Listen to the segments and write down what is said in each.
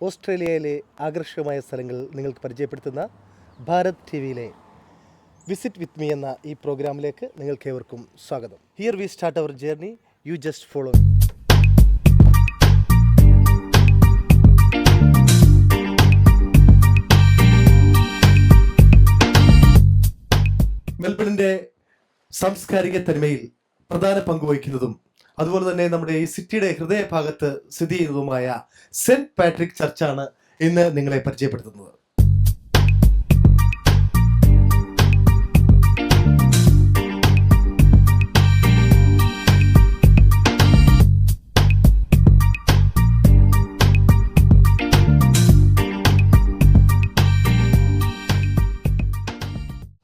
ഓസ്ട്രേലിയയിലെ ആകർഷകമായ സ്ഥലങ്ങൾ നിങ്ങൾക്ക് പരിചയപ്പെടുത്തുന്ന ഭാരത് ടി വിയിലെ വിസിറ്റ് വിത്ത് മീ എന്ന ഈ പ്രോഗ്രാമിലേക്ക് നിങ്ങൾക്കേവർക്കും സ്വാഗതം. Here we start our journey. You just follow me. മെൽബണിൻ്റെ സാംസ്കാരിക തനിമയിൽ പ്രധാന പങ്കുവഹിക്കുന്നതും അതുപോലെ തന്നെ നമ്മുടെ ഈ സിറ്റിയുടെ ഹൃദയഭാഗത്ത് സ്ഥിതി ചെയ്യുന്നതുമായ സെന്റ് പാട്രിക് ചർച്ചാണ് ഇന്ന് നിങ്ങളെ പരിചയപ്പെടുത്തുന്നത്.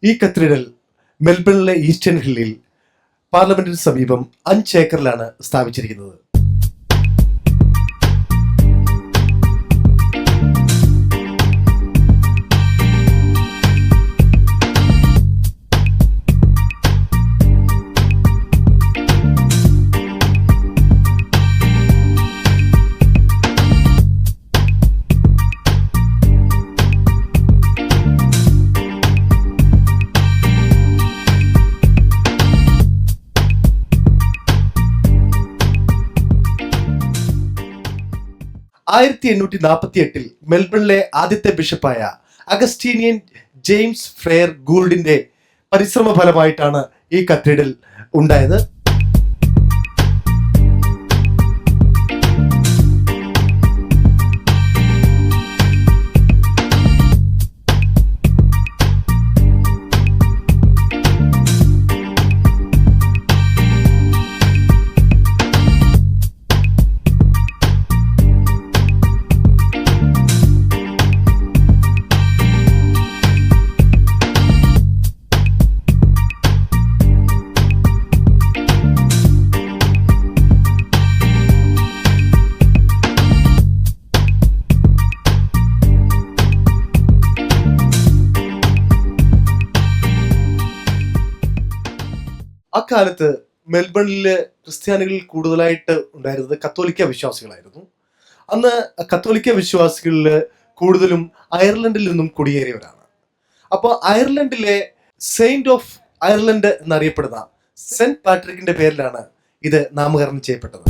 ഈ കത്തീഡ്രൽ മെൽബണിലെ ഈസ്റ്റേൺ ഹില്ലിൽ പാർലമെന്റിന് സമീപം 5 ഏക്കറിലാണ് സ്ഥാപിച്ചിരിക്കുന്നത്. ൽ മെൽബണിലെ ആദ്യത്തെ ബിഷപ്പായ അഗസ്റ്റീനിയൻ ജെയിംസ് ഫ്രെയർ ഗൂൾഡിന്റെ പരിശ്രമ ഫലമായിട്ടാണ് ഈ കത്തീഡ്രൽ ഉണ്ടായത്. അക്കാലത്ത് മെൽബണിലെ ക്രിസ്ത്യാനികൾ കൂടുതലായിട്ട് ഉണ്ടായിരുന്നത് കത്തോലിക്ക വിശ്വാസികളായിരുന്നു. അന്ന് കത്തോലിക്ക വിശ്വാസികളിൽ കൂടുതലും അയർലൻഡിൽ നിന്നും കുടിയേറിയവരാണ്. അപ്പോൾ അയർലൻഡിലെ സെയിന്റ് ഓഫ് അയർലൻഡ് എന്നറിയപ്പെടുന്ന സെന്റ് പാട്രിക്കിന്റെ പേരിലാണ് ഇത് നാമകരണം ചെയ്യപ്പെട്ടത്.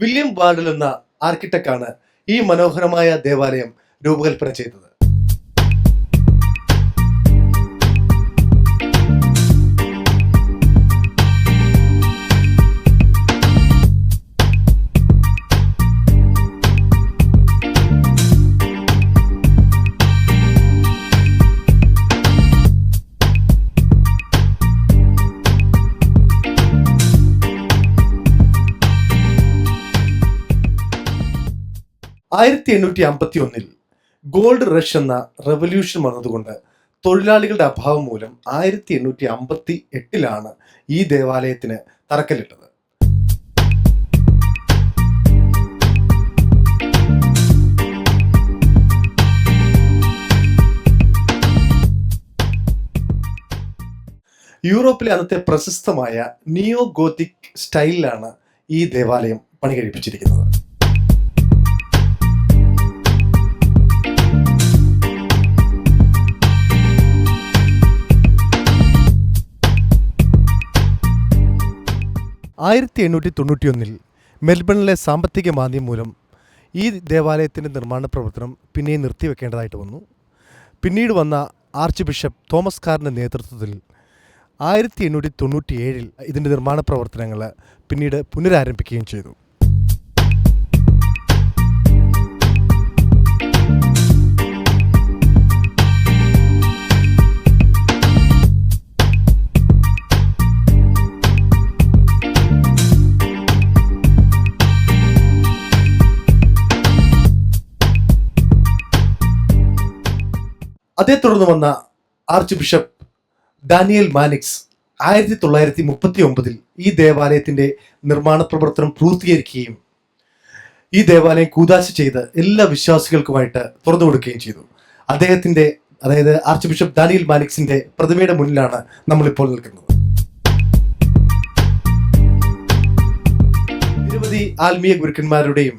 വില്യം വാർഡൽ എന്ന ആർക്കിടെക്റ്റാണ് ഈ മനോഹരമായ ദേവാലയം രൂപകൽപ്പന ചെയ്തത്. ൽ ഗോൾഡ് റഷ് എന്ന റെവല്യൂഷൻ വന്നതുകൊണ്ട് തൊഴിലാളികളുടെ അഭാവം മൂലം 1858 ഈ ദേവാലയത്തിന് തറക്കല്ലിട്ടത്. യൂറോപ്പിലെ അന്നത്തെ പ്രശസ്തമായ നിയോ ഗോത്തിക് സ്റ്റൈലിലാണ് ഈ ദേവാലയം പണി കഴിപ്പിച്ചിരിക്കുന്നത്. മെൽബണിലെ സാമ്പത്തിക മാന്ദ്യം മൂലം ഈ ദേവാലയത്തിൻ്റെ നിർമ്മാണ പ്രവർത്തനം പിന്നെയും നിർത്തിവെക്കേണ്ടതായിട്ട് വന്നു. പിന്നീട് വന്ന ആർച്ച് ബിഷപ്പ് തോമസ് കാറിൻ്റെ നേതൃത്വത്തിൽ 1897 ഇതിൻ്റെ നിർമ്മാണ പ്രവർത്തനങ്ങൾ പിന്നീട് പുനരാരംഭിക്കുകയും ചെയ്തു. അതേ തുടർന്ന് വന്ന ആർച്ച് ബിഷപ്പ് ഡാനിയൽ മാനിക്സ് 1939 ഈ ദേവാലയത്തിന്റെ നിർമ്മാണ പ്രവർത്തനം പൂർത്തീകരിക്കുകയും ഈ ദേവാലയം കൂദാശ ചെയ്ത് എല്ലാ വിശ്വാസികൾക്കുമായിട്ട് തുറന്നു കൊടുക്കുകയും ചെയ്തു. അദ്ദേഹത്തിന്റെ, അതായത് ആർച്ച് ബിഷപ്പ് ഡാനിയൽ മാലിക്സിന്റെ പ്രതിമയുടെ മുന്നിലാണ് നമ്മളിപ്പോൾ നിൽക്കുന്നത്. നിരവധി ആത്മീയ ഗുരുക്കന്മാരുടെയും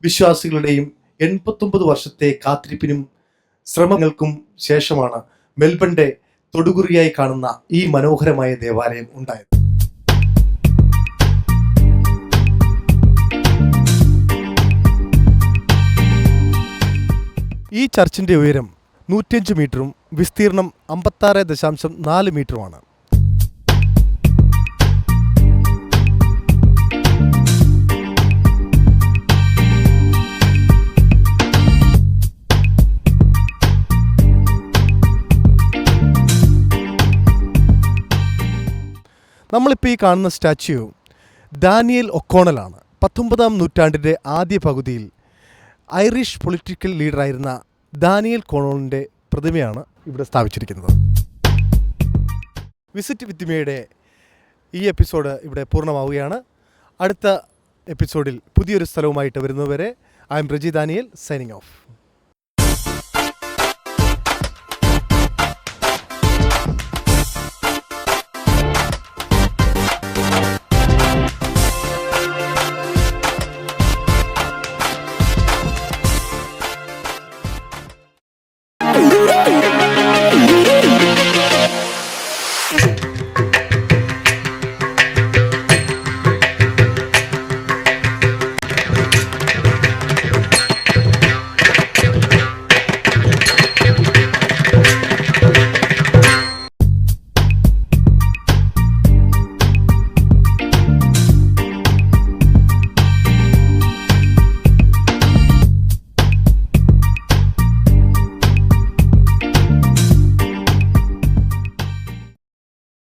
വിശ്വാസികളുടെയും 89 വർഷത്തെ കാത്തിരിപ്പിനും ശ്രമങ്ങൾക്കും ശേഷമാണ് മെൽബണിന്റെ തൊടുകുറിയായി കാണുന്ന ഈ മനോഹരമായ ദേവാലയം ഉണ്ടായത്. ഈ ചർച്ചിന്റെ ഉയരം 105 മീറ്ററും വിസ്തീർണം 56.4 മീറ്ററുമാണ്. നമ്മളിപ്പോൾ ഈ കാണുന്ന സ്റ്റാച്യു ഡാനിയൽ ഒക്കോണലാണ്. 19-ാം നൂറ്റാണ്ടിൻ്റെ ആദ്യ പകുതിയിൽ ഐറിഷ് പൊളിറ്റിക്കൽ ലീഡറായിരുന്ന ഡാനിയൽ കോണോളിൻ്റെ പ്രതിമയാണ് ഇവിടെ സ്ഥാപിച്ചിരിക്കുന്നത്. വിസിറ്റ് വിത്ത് മീയുടെ ഈ എപ്പിസോഡ് ഇവിടെ പൂർണ്ണമാവുകയാണ്. അടുത്ത എപ്പിസോഡിൽ പുതിയൊരു സ്ഥലവുമായിട്ട് വരുന്നതുവരെ I M Reji Daniel, signing off.